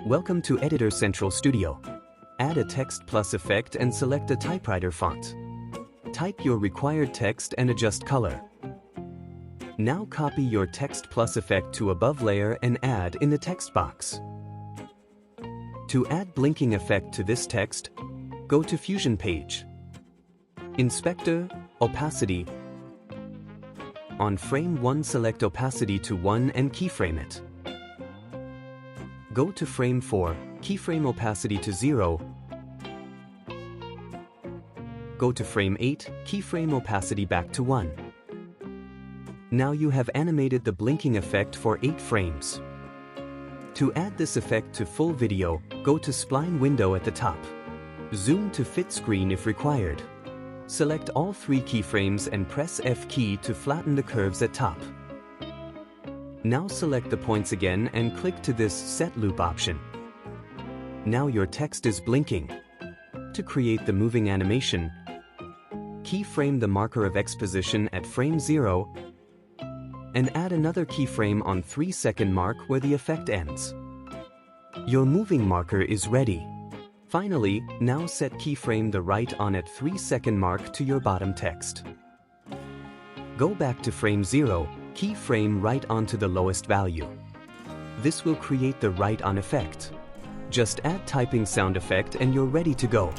Welcome to Editor Central Studio. Add a text plus effect and select a typewriter font. Type your required text and adjust color. Now copy your text plus effect to above layer and add in the text box. To add blinking effect to this text, go to Fusion page. Inspector, Opacity. On frame 1, select opacity to 1 and keyframe it. Go to frame 4, keyframe opacity to 0. Go to frame 8, keyframe opacity back to 1. Now you have animated the blinking effect for 8 frames. To add this effect to full video, go to Spline window at the top. Zoom to fit screen if required. Select all 3 keyframes and press F key to flatten the curves at top. Now select the points again and click to this Set Loop option. Now your text is blinking. To create the moving animation, keyframe the marker of X position at frame 0 and add another keyframe on 3-second mark where the effect ends. Your moving marker is ready. Finally, now set keyframe the right on at 3-second mark to your bottom text. Go back to frame 0, keyframe right onto the lowest value. This will create the right on effect. Just add typing sound effect and you're ready to go.